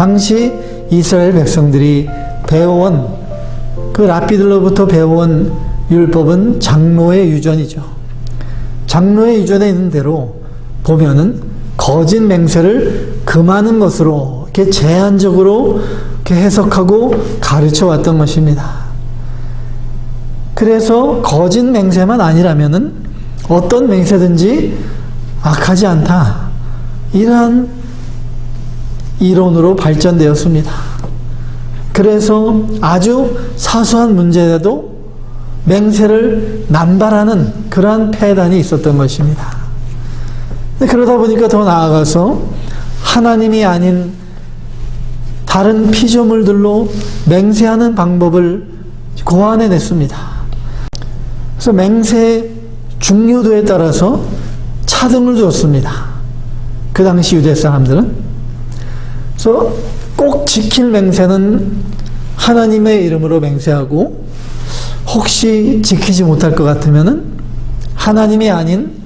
당시 이스라엘 백성들이 배워온, 그 랍비들로부터 배워온 율법은 장로의 유전이죠. 장로의 유전에 있는 대로 보면은 거짓 맹세를 금하는 것으로 이렇게 제한적으로 이렇게 해석하고 가르쳐 왔던 것입니다. 그래서 거짓 맹세만 아니라면은 어떤 맹세든지 악하지 않다, 이러한 이론으로 발전되었습니다. 그래서 아주 사소한 문제에도 맹세를 남발하는 그러한 폐단이 있었던 것입니다. 그러다 보니까 더 나아가서 하나님이 아닌 다른 피조물들로 맹세하는 방법을 고안해냈습니다. 그래서 맹세의 중요도에 따라서 차등을 줬습니다. 그 당시 유대 사람들은. 그래서 꼭 지킬 맹세는 하나님의 이름으로 맹세하고, 혹시 지키지 못할 것 같으면은 하나님이 아닌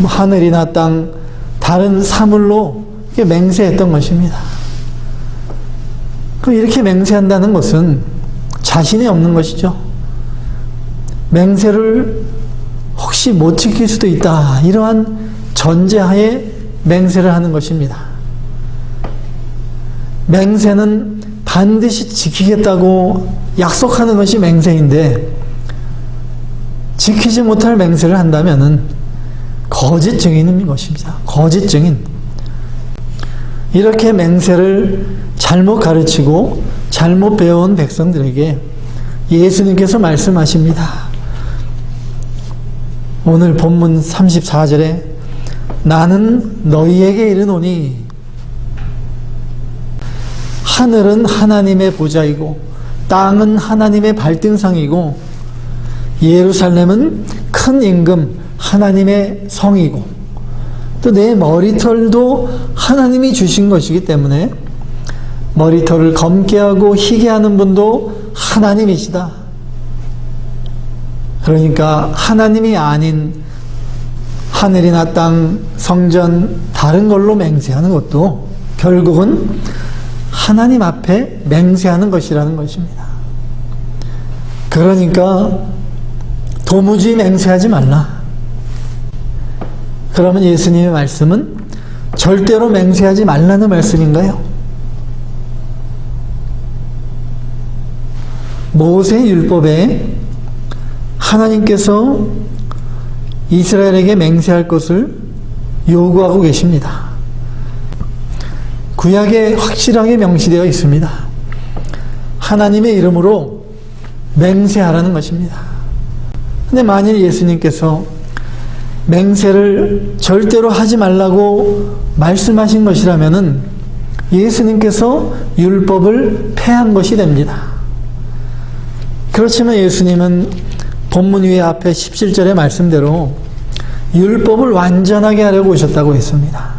하늘이나 땅 다른 사물로 맹세했던 것입니다. 그럼 이렇게 맹세한다는 것은 자신이 없는 것이죠. 맹세를 혹시 못 지킬 수도 있다, 이러한 전제하에 맹세를 하는 것입니다. 맹세는 반드시 지키겠다고 약속하는 것이 맹세인데, 지키지 못할 맹세를 한다면은 거짓 증인인 것입니다. 거짓 증인. 이렇게 맹세를 잘못 가르치고 잘못 배워온 백성들에게 예수님께서 말씀하십니다. 오늘 본문 34절에 나는 너희에게 이르노니 하늘은 하나님의 보좌이고 땅은 하나님의 발등상이고 예루살렘은 큰 임금 하나님의 성이고 또 내 머리털도 하나님이 주신 것이기 때문에 머리털을 검게 하고 희게 하는 분도 하나님이시다. 그러니까 하나님이 아닌 하늘이나 땅, 성전, 다른 걸로 맹세하는 것도 결국은 하나님 앞에 맹세하는 것이라는 것입니다. 그러니까 도무지 맹세하지 말라. 그러면 예수님의 말씀은 절대로 맹세하지 말라는 말씀인가요? 모세 율법에 하나님께서 이스라엘에게 맹세할 것을 요구하고 계십니다. 구약에 확실하게 명시되어 있습니다. 하나님의 이름으로 맹세하라는 것입니다. 근데 만일 예수님께서 맹세를 절대로 하지 말라고 말씀하신 것이라면은 예수님께서 율법을 폐한 것이 됩니다. 그렇지만 예수님은 본문 위에 앞에 17절의 말씀대로 율법을 완전하게 하려고 오셨다고 했습니다.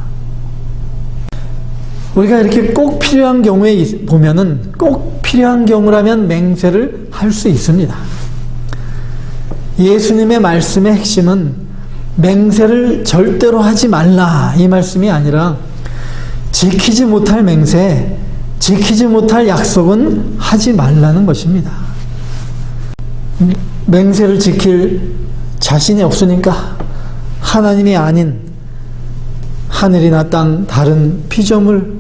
우리가 이렇게 꼭 필요한 경우에 보면은 꼭 필요한 경우라면 맹세를 할 수 있습니다. 예수님의 말씀의 핵심은 맹세를 절대로 하지 말라, 이 말씀이 아니라 지키지 못할 맹세, 지키지 못할 약속은 하지 말라는 것입니다. 맹세를 지킬 자신이 없으니까 하나님이 아닌 하늘이나 땅 다른 피조물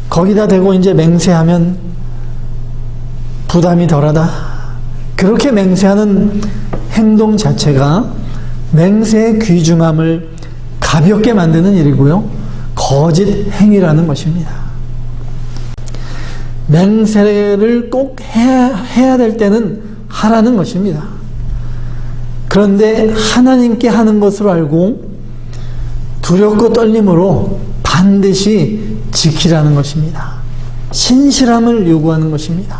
거기다 대고 이제 맹세하면 부담이 덜하다. 그렇게 맹세하는 행동 자체가 맹세의 귀중함을 가볍게 만드는 일이고요, 거짓 행위라는 것입니다. 맹세를 꼭 해야 될 때는 하라는 것입니다. 그런데 하나님께 하는 것으로 알고 두렵고 떨림으로 반드시 지키라는 것입니다. 신실함을 요구하는 것입니다.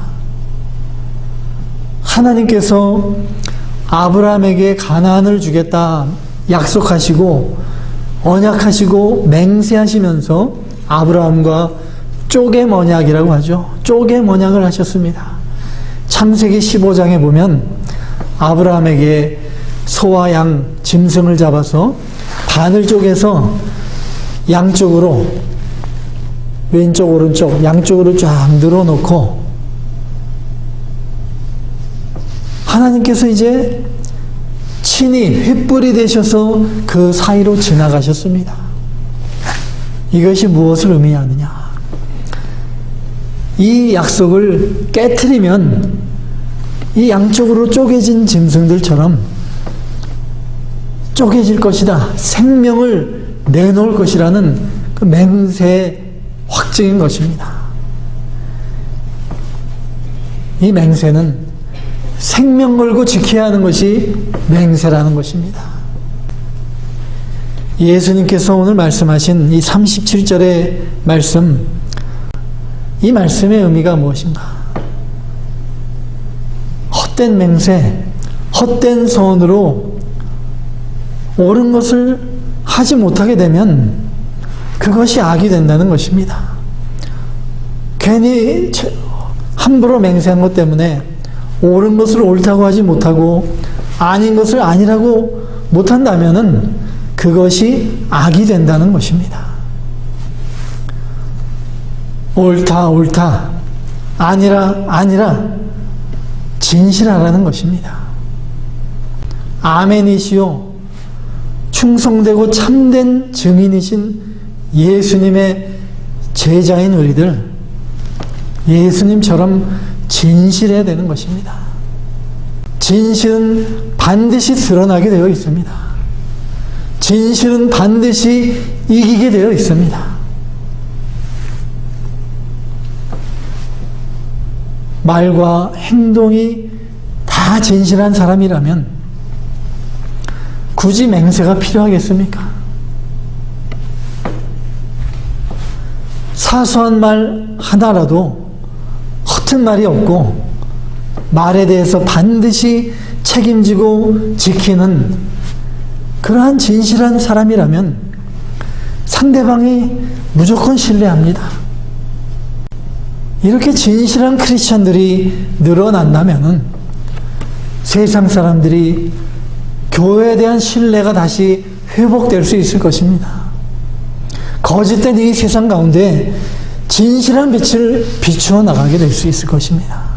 하나님께서 아브라함에게 가나안을 주겠다 약속하시고 언약하시고 맹세하시면서 아브라함과 쪼개 언약이라고 하죠. 쪼개 언약을 하셨습니다. 창세기 15장에 보면 아브라함에게 소와 양, 짐승을 잡아서 반을 쪼개서 양쪽으로 왼쪽 오른쪽 양쪽으로 쫙 늘어놓고 하나님께서 이제 친히 횃불이 되셔서 그 사이로 지나가셨습니다. 이것이 무엇을 의미하느냐? 이 약속을 깨트리면 이 양쪽으로 쪼개진 짐승들처럼 쪼개질 것이다. 생명을 내놓을 것이라는 그 맹세의 확증인 것입니다. 이 맹세는 생명 걸고 지켜야 하는 것이 맹세라는 것입니다. 예수님께서 오늘 말씀하신 이 37절의 말씀, 이 말씀의 의미가 무엇인가? 헛된 맹세, 헛된 소원으로 옳은 것을 하지 못하게 되면 그것이 악이 된다는 것입니다. 괜히 함부로 맹세한 것 때문에 옳은 것을 옳다고 하지 못하고 아닌 것을 아니라고 못한다면은 그것이 악이 된다는 것입니다. 옳다, 옳다, 아니라, 아니라, 진실하라는 것입니다. 아멘이시오, 충성되고 참된 증인이신 예수님의 제자인 우리들, 예수님처럼 진실해야 되는 것입니다. 진실은 반드시 드러나게 되어 있습니다. 진실은 반드시 이기게 되어 있습니다. 말과 행동이 다 진실한 사람이라면 굳이 맹세가 필요하겠습니까? 사소한 말 하나라도 허튼 말이 없고 말에 대해서 반드시 책임지고 지키는 그러한 진실한 사람이라면 상대방이 무조건 신뢰합니다. 이렇게 진실한 크리스찬들이 늘어난다면 세상 사람들이 교회에 대한 신뢰가 다시 회복될 수 있을 것입니다. 거짓된 이 세상 가운데 진실한 빛을 비추어 나가게 될 수 있을 것입니다.